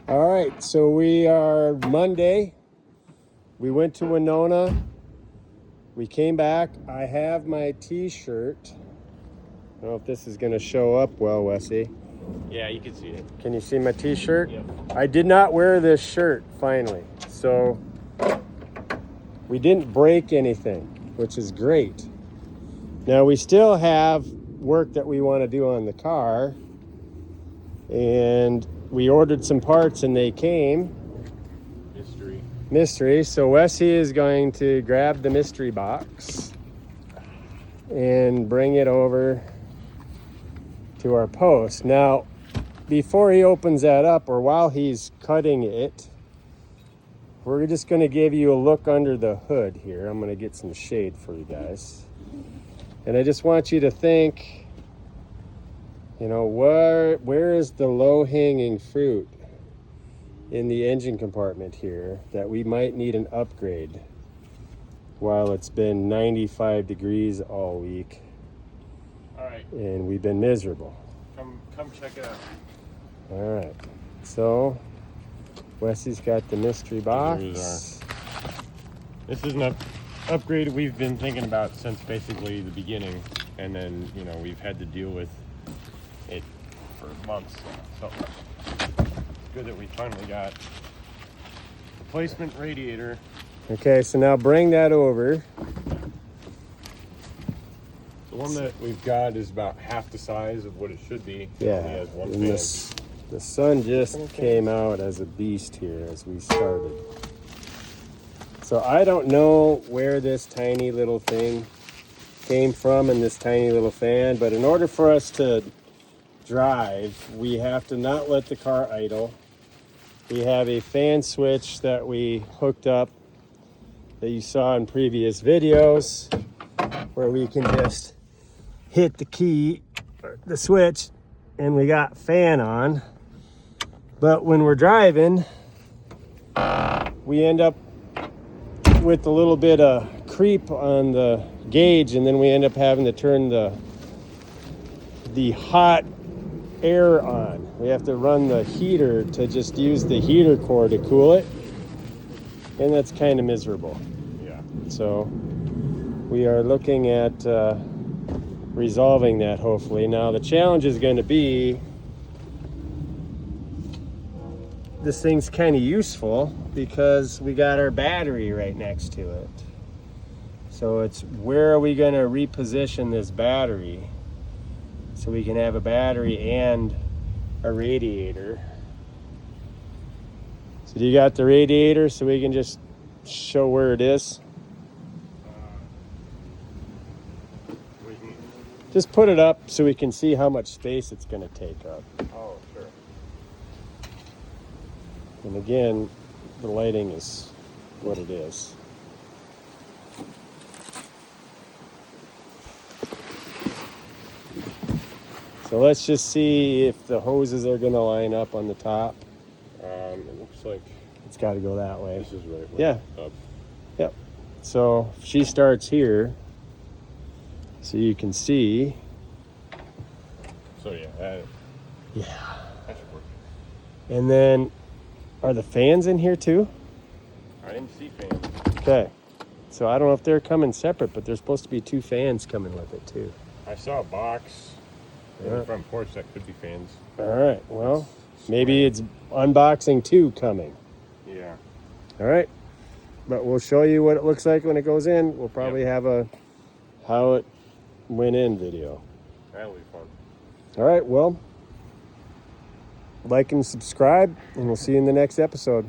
All right, so we are Monday. We went to Winona. We came back. I have my t-shirt. I don't know if this is going to show up well, Wesley. Yeah, you can see it. Can you see my t-shirt? Yep. I did not wear this shirt, finally. So we didn't break anything, which is great. Now we still have work that we want to do on the car. And we ordered some parts and they came. Mystery. So Wesley is going to grab the mystery box and bring it over to our post. Now, before he opens that up, or while he's cutting it, we're just going to give you a look under the hood here. I'm going to get some shade for you guys. And I just want you to think, you know, where is the low-hanging fruit in the engine compartment here that we might need an upgrade while it's been 95 degrees all week. All right. And we've been miserable. Come check it out. All right. So Wesley's got the mystery box. This is an upgrade we've been thinking about since basically the beginning, and then we've had to deal with it for months. So it's good that we finally got replacement radiator. Okay, so now bring that over. The one that we've got is about half the size of what it should be. Yeah, it only has one and fan. the sun just came out as a beast here as we started. So I don't know where this tiny little thing came from in this tiny little fan, but in order for us to drive, we have to not let the car idle. We have a fan switch that we hooked up that you saw in previous videos where we can just hit the key, the switch, and we got fan on. But when we're driving, we end up with a little bit of creep on the gauge, and then we end up having to turn the hot air on. We have to run the heater to just use the heater core to cool it, and that's kind of miserable. Yeah. So we are looking at resolving that, hopefully. Now the challenge is going to be, this thing's kind of useful because we got our battery right next to it. So it's where are we going to reposition this battery so we can have a battery and a radiator. So do you got the radiator so we can just show where it is? Just put it up so we can see how much space it's going to take up. Oh, sure. And again, the lighting is what it is. So let's just see if the hoses are going to line up on the top. It looks like it's got to go that way. this is right. Yeah. Up. Yep. So she starts here, so you can see. So yeah, that should work. And then, are the fans in here too? I didn't see fans. Okay. So I don't know if they're coming separate, but there's supposed to be 2 fans coming with it too. I saw a box in the front porch that could be fans. All right. Well, maybe it's unboxing 2 coming. Yeah. All right. But we'll show you what it looks like when it goes in. We'll probably have a how it went in video. That'll be fun. All right. Well, like and subscribe, and we'll see you in the next episode.